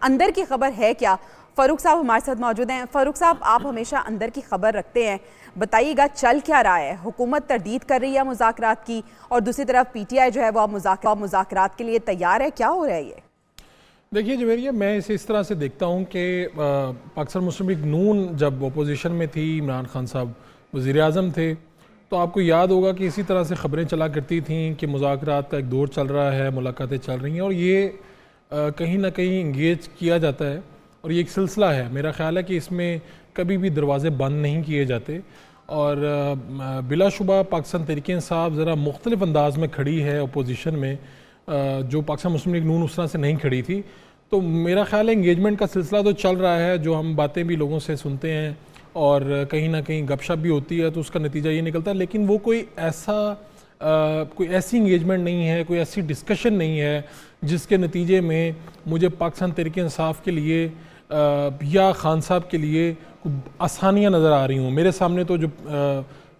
अंदर की खबर है क्या? फ़ारूक साहब हमारे साथ मौजूद हैं। फ़ारूक साहब, आप हमेशा अंदर की खबर रखते हैं, बताइएगा चल क्या रहा है? हुकूमत तरदीद कर रही है मुज़ाकरात की, और दूसरी तरफ पीटीआई जो है वो मुज़ाकरात के लिए तैयार है, क्या हो रहा है ये? देखिए जवेरिया, मैं इसे इस तरह से देखता हूँ कि पाकिस्तान मुस्लिम लीग नून जब अपोजिशन में थी, इमरान खान साहब वज़ीर आज़म थे, तो आपको याद होगा कि इसी तरह से ख़बरें चला करती थीं कि मुज़ाकरात का एक दौर चल रहा है, मुलाकातें चल रही हैं, और ये कहीं ना कहीं इंगेज किया जाता है और ये एक सिलसिला है। मेरा ख़्याल है कि इसमें कभी भी दरवाज़े बंद नहीं किए जाते, और बिलाशुबा पाकिस्तान तहरीक-ए-इंसाफ ज़रा मुख्तलिफ़ अंदाज में खड़ी है अपोजिशन में, जो पाकिस्तान मुस्लिम लीग नून उस तरह से नहीं खड़ी थी। तो मेरा ख़्याल है इंगेजमेंट का सिलसिला तो चल रहा है, जो हम बातें भी लोगों से सुनते हैं और कहीं ना कहीं गपशप भी होती है, तो उसका नतीजा ये निकलता है। लेकिन वो कोई ऐसी इंगेजमेंट नहीं है, कोई ऐसी डिस्कशन नहीं है जिसके नतीजे में मुझे पाकिस्तान तहरीक-ए-इंसाफ के लिए या खान साहब के लिए आसानियाँ नज़र आ रही हूँ। मेरे सामने तो जो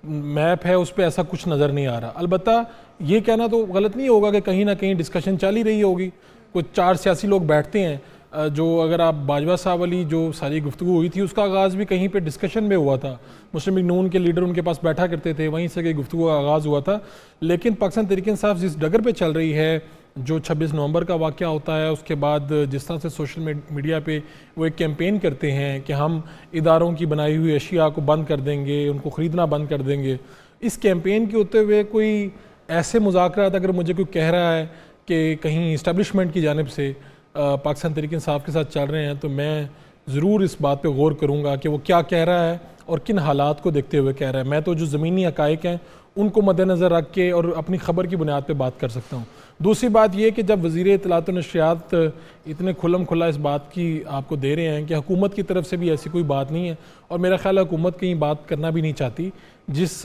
मैप है उस पर ऐसा कुछ नज़र नहीं आ रहा। अलबत्ता ये कहना तो गलत नहीं होगा कि कहीं ना कहीं डिस्कशन चल ही रही होगी। कुछ चार सियासी लोग बैठते हैं, जो अगर आप बाजवा साहब वाली जो सारी गुफ्तगू हुई थी उसका आगाज़ भी कहीं पे डिस्कशन में हुआ था, मुस्लिम लीग नून के लीडर उनके पास बैठा करते थे, वहीं से गुफ्तगू का आगाज़ हुआ था। लेकिन पाकिस्तान तहरीक-ए-इंसाफ जिस डगर पे चल रही है, जो 26 नवंबर का वाक़या होता है, उसके बाद जिस तरह से सोशल मीडिया पे वो एक कैंपेन करते हैं कि हम इदारों की बनाई हुई अशिया को बंद कर देंगे, उनको ख़रीदना बंद कर देंगे, इस कैंपेन के होते हुए कोई ऐसे मुज़ाकरात अगर मुझे कोई कह रहा है कि कहीं इस्टेब्लिशमेंट की जानिब से पाकिस्तान तहरीक-ए-इंसाफ के साथ चल रहे हैं, तो मैं ज़रूर इस बात पे गौर करूँगा कि वो क्या कह रहा है और किन हालात को देखते हुए कह रहा है। मैं तो जो ज़मीनी हक़ाइक़ हैं उनको मद्देनज़र रख के और अपनी ख़बर की बुनियाद पे बात कर सकता हूँ। दूसरी बात यह कि जब वज़ीर इत्तलात व नशरियात इतने खुल्लम खुल्ला इस बात की आपको दे रहे हैं कि हुकूमत की तरफ से भी ऐसी कोई बात नहीं है, और मेरा ख्याल है हुकूमत कहीं बात करना भी नहीं चाहती। जिस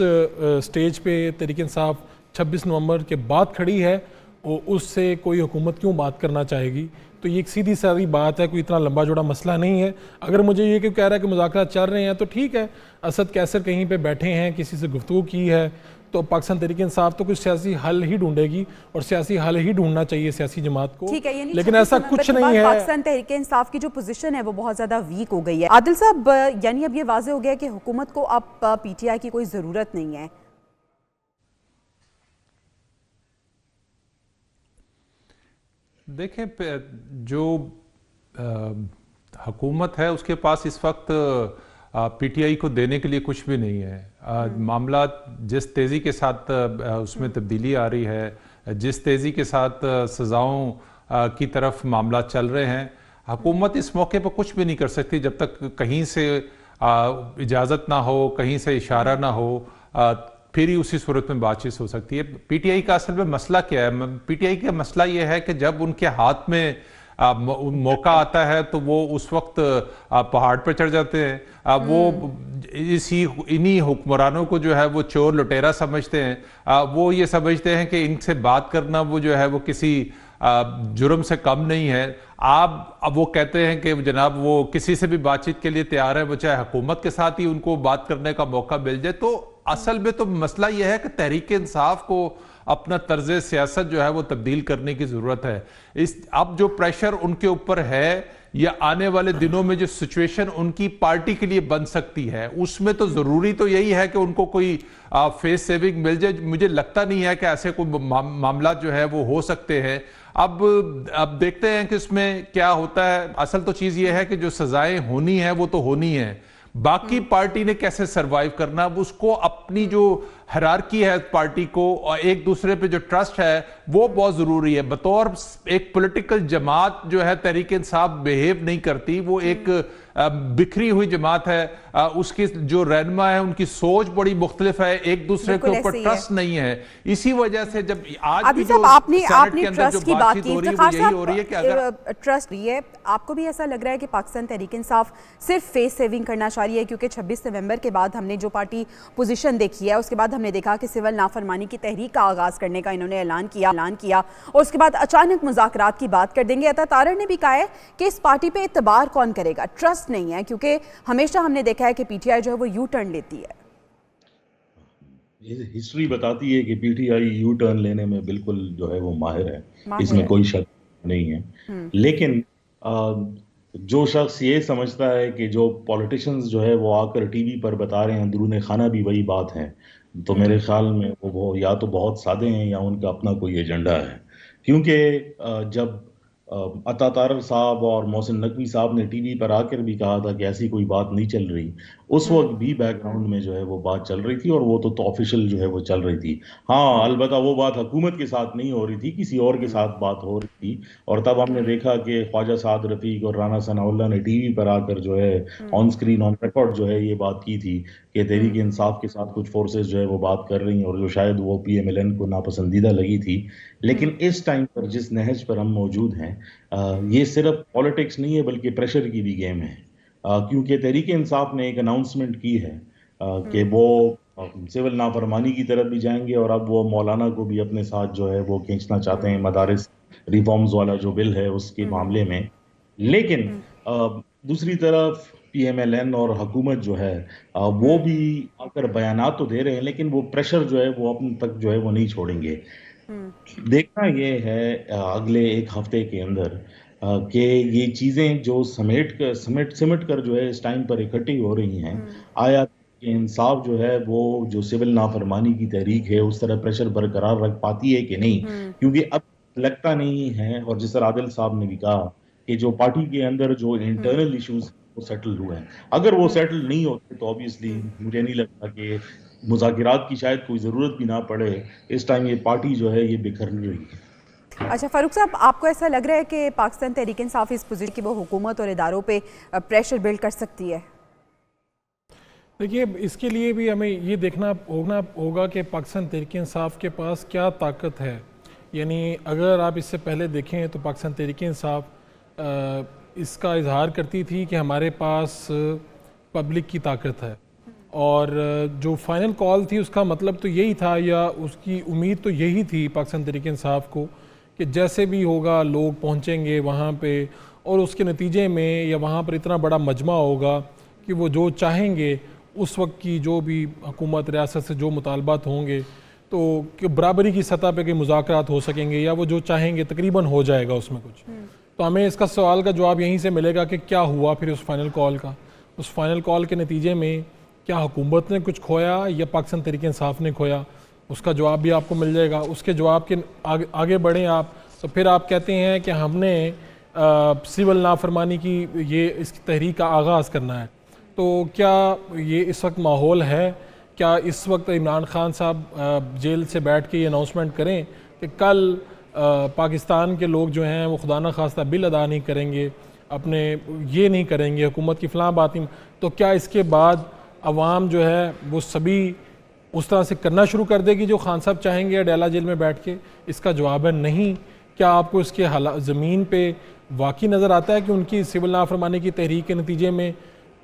स्टेज पे तहरीक-ए-इंसाफ 26 नवंबर के बाद खड़ी है, उससे कोई हुकूमत क्यों बात करना चाहेगी? तो ये एक सीधी सादी बात है, कोई इतना लंबा चौड़ा मसला नहीं है। अगर मुझे ये क्यों कह रहा है कि मुज़ाकरात चल रहे हैं, तो ठीक है, असद कैसर कहीं पे बैठे हैं, किसी से गुफ्तगू की है, तो पाकिस्तान तहरीक-ए-इंसाफ तो कुछ सियासी हल ही ढूंढेगी, और सियासी हल ही ढूंढना चाहिए सियासी जमात को। ठीक है, लेकिन ऐसा कुछ नहीं है। पाकिस्तान तहरीक-ए-इंसाफ की जो पोजीशन है वो बहुत ज़्यादा वीक हो गई है। आदिल साहब, यानी अब ये वाज़ेह हो गया कि हुकूमत को अब पीटीआई की कोई ज़रूरत नहीं है। देखें, जो हुकूमत है उसके पास इस वक्त पीटीआई को देने के लिए कुछ भी नहीं है। मामला जिस तेज़ी के साथ उसमें तब्दीली आ रही है, जिस तेज़ी के साथ सज़ाओं की तरफ मामला चल रहे हैं, हुकूमत इस मौके पर कुछ भी नहीं कर सकती जब तक कहीं से इजाज़त ना हो, कहीं से इशारा ना हो, फिर ही उसी सूरत में बातचीत हो सकती है। पीटीआई का असल में मसला क्या है? पीटीआई का मसला यह है कि जब उनके हाथ में मौका आता है तो वो उस वक्त पहाड़ पर चढ़ जाते हैं। वो इन्हीं हुक्मरानों को जो है वो चोर लुटेरा समझते हैं। वो ये समझते हैं कि इनसे बात करना वो जो है वो किसी जुर्म से कम नहीं है। अब वो कहते हैं कि जनाब वो किसी से भी बातचीत के लिए तैयार है, वो चाहे हुकूमत के साथ ही उनको बात करने का मौका मिल जाए। तो असल में तो मसला यह है कि तहरीक-ए-इंसाफ को अपना तर्ज सियासत जो है वो तब्दील करने की जरूरत है। अब जो प्रेशर उनके ऊपर है, या आने वाले दिनों में जो सिचुएशन उनकी पार्टी के लिए बन सकती है, उसमें तो जरूरी तो यही है कि उनको कोई फेस सेविंग मिल जाए। मुझे लगता नहीं है कि ऐसे कोई मामला जो है वो हो सकते हैं। अब देखते हैं कि इसमें क्या होता है। असल तो चीज ये है कि जो सजाएं होनी है वो तो होनी है, बाकी पार्टी ने कैसे सरवाइव करना, उसको अपनी जो हायरार्की है पार्टी को और एक दूसरे पे जो ट्रस्ट है वो बहुत जरूरी है। बतौर एक पॉलिटिकल जमात जो है तहरीक-ए-इंसाफ बिहेव नहीं करती, वो एक बिखरी हुई जमात है। उसकी जो रहनुमा है उनकी सोच बड़ी मुख्तलिफ है, एक दूसरे के ऊपर ट्रस्ट नहीं है। इसी वजह से जब आज भी जो आपने ट्रस्ट की बात की, यही हो रही है कि अगर ट्रस्ट भी है, आपको भी ऐसा लग रहा है कि पाकिस्तान तहरीक-ए-इंसाफ सिर्फ फेस सेविंग करना चाह रही है? क्योंकि 26 नवंबर के बाद हमने जो पार्टी पोजीशन देखी है, उसके बाद हमने देखा कि सिविल नाफरमानी की तहरीक का आगाज करने का इन्होंने ऐलान किया और उसके बाद अचानक मुज़ाकरात की बात कर देंगे। अता तारर ने भी कहा है कि इस पार्टी पे इतबार कौन करेगा? ट्रस्ट नहीं है, क्योंकि हमेशा हमने देखा है कि पीटीआई जो है वो यू टर्न लेती है। हिस्ट्री बताती है कि पीटीआई यू टर्न लेने में बिल्कुल जो है वो माहिर है, इसमें कोई शक नहीं है। लेकिन जो शख्स ये समझता है कि जो पॉलिटिशियंस जो है वो आकर टीवी पर बता रहे हैं अंदरूनी खाना भी वही बात है, तो मेरे ख्याल में वो या तो बहुत सादे हैं या उनका अपना कोई एजेंडा है। क्योंकि जब अता तारर साहब और मोहसिन नकवी साहब ने टीवी पर आकर भी कहा था कि ऐसी कोई बात नहीं चल रही, उस वक्त भी बैकग्राउंड में जो है वो बात चल रही थी और वो तो ऑफिशियल जो है वो चल रही थी। हाँ, अलबत्ता वो बात हुकूमत के साथ नहीं हो रही थी, किसी और के साथ बात हो रही थी। और तब हमने देखा कि ख्वाजा साद रफीक और राना सनाउल्लाह ने टीवी पर आकर जो है ऑन स्क्रीन ऑन रिकॉर्ड जो है ये बात की थी कि तहरीक इंसाफ के साथ कुछ फोर्सेस जो है वो बात कर रही हैं, और जो शायद वो PMLN को नापसंदीदा लगी थी। लेकिन इस टाइम पर जिस नहज पर हम मौजूद हैं, ये सिर्फ पॉलिटिक्स नहीं है बल्कि प्रेशर की भी गेम है। क्योंकि तहरीक इंसाफ ने एक अनाउंसमेंट की है कि वो सिविल नाफरमानी की तरफ भी जाएंगे, और अब वो मौलाना को भी अपने साथ जो है वो खींचना चाहते हैं मदारिस रिफॉर्म्स वाला जो बिल है उसके मामले में। लेकिन दूसरी तरफ PMLN और हुकूमत जो है वो भी आकर बयानात तो दे रहे हैं, लेकिन वो प्रेशर जो है वो अपने तक जो है वो नहीं छोड़ेंगे। देखना ये है अगले एक हफ्ते के अंदर कि ये चीज़ें जो सिमट कर जो है इस टाइम पर इकट्ठी हो रही हैं, आया कि इंसाफ जो है वो जो सिविल नाफरमानी की तहरीक है उस तरह प्रेशर बरकरार रख पाती है कि नहीं। क्योंकि अब लगता नहीं है, और जिस तरह आदिल साहब ने भी कहा कि जो पार्टी के अंदर जो इंटरनल इश्यूज वो सेटल हुए हैं, अगर वो सेटल नहीं होते तो ऑब्वियसली मुझे नहीं लगता कि मुज़ाकिरात की शायद कोई ज़रूरत भी ना पड़े। इस टाइम ये पार्टी जो है ये बिखर रही है। अच्छा फारूक साहब, आपको ऐसा लग रहा है कि पाकिस्तान तहरीक इंसाफ इस पोजीशन की वो हुकूमत और इदारों पे प्रेशर बिल्ड कर सकती है? देखिए, इसके लिए भी हमें ये देखना होगा कि पाकिस्तान तहरीक इंसाफ के पास क्या ताकत है। यानी अगर आप इससे पहले देखें तो पाकिस्तान तहरीक इंसाफ इसका इजहार करती थी कि हमारे पास पब्लिक की ताकत है, और जो फाइनल कॉल थी उसका मतलब तो यही था, या उसकी उम्मीद तो यही थी पाकिस्तान तहरीक इंसाफ को, कि जैसे भी होगा लोग पहुंचेंगे वहाँ पे, और उसके नतीजे में या वहाँ पर इतना बड़ा मजमा होगा कि वो जो चाहेंगे उस वक्त की जो भी हुकूमत रियासत से जो मुतालबात होंगे तो कि बराबरी की सतह पे के मुज़ाकरात हो सकेंगे, या वो जो चाहेंगे तकरीबन हो जाएगा उसमें कुछ। तो हमें इसका सवाल का जवाब यहीं से मिलेगा कि क्या हुआ फिर उस फाइनल कॉल का। उस फाइनल कॉल के नतीजे में क्या हुकूमत ने कुछ खोया या पाकिस्तान तहरीक इंसाफ ने खोया, उसका जवाब भी आपको मिल जाएगा। उसके जवाब के आगे बढ़ें आप, तो फिर आप कहते हैं कि हमने सिविल नाफरमानी की इसकी तहरीक का आगाज़ करना है। तो क्या ये इस वक्त माहौल है, क्या इस वक्त इमरान खान साहब जेल से बैठ के ये अनाउंसमेंट करें कि कल पाकिस्तान के लोग जो हैं वो खुदा न खास्ता बिल अदा नहीं करेंगे, अपने ये नहीं करेंगे, हुकूमत की फ़लाँ बात नहीं, तो क्या इसके बाद अवाम जो है वो सभी उस तरह से करना शुरू कर देगी जो खान साहब चाहेंगे अडेला जेल में बैठ के? इसका जवाब है नहीं। क्या आपको इसके हालात ज़मीन पे वाकई नज़र आता है कि उनकी सिविल नाफरमानी की तहरीक के नतीजे में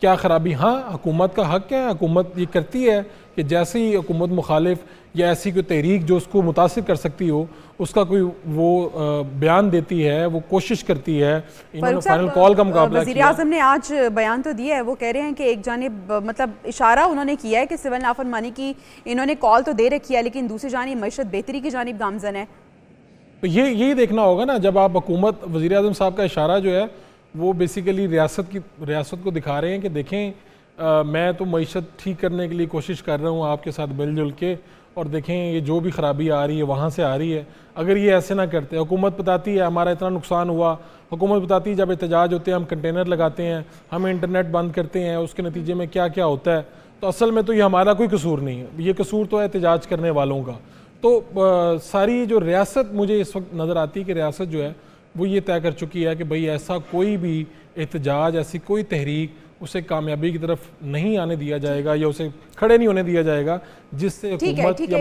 क्या ख़राबी? हाँ, हुकूमत का हक़ है, हुकूमत ये करती है कि जैसे ही हुकूमत मुखालिफ या ऐसी कोई तहरीक जो उसको मुतासिर कर सकती हो उसका कोई वो बयान देती है, वो कोशिश करती है। इन्होंने फाइनल कॉल का मुकाबला वज़ीर आज़म ने आज बयान तो दिया है, वो कह रहे हैं कि एक जानिब मतलब इशारा उन्होंने किया है कि सिविल नाफरमानी की इन्होंने कॉल तो दे रखी है, लेकिन दूसरी जानिब मईशत बेहतरी की जानिब गामज़न है। तो यही देखना होगा ना, जब आप हुकूमत वज़ीर आज़म साहब का इशारा जो है वो बेसिकली रियासत को दिखा रहे हैं कि देखें मैं तो मईशत ठीक करने के लिए कोशिश कर रहा हूँ आपके साथ मिलजुल के, और देखें ये जो भी ख़राबी आ रही है वहाँ से आ रही है। अगर ये ऐसे ना करते, हुकूमत बताती है हमारा इतना नुकसान हुआ, हुकूमत बताती है जब एहतजाज होते हैं हम कंटेनर लगाते हैं, हम इंटरनेट बंद करते हैं, उसके नतीजे में क्या क्या होता है, तो असल में तो ये हमारा कोई कसूर नहीं है, ये कसूर तो है एहतजाज करने वालों का। तो सारी जो रियासत मुझे इस वक्त नज़र आती है कि रियासत जो है वो ये तय कर चुकी है कि भाई ऐसा कोई भी एहतजाज, ऐसी कोई तहरीक उसे कामयाबी की तरफ नहीं आने दिया जाएगा या उसे खड़े नहीं होने दिया जाएगा जिससे हुकूमत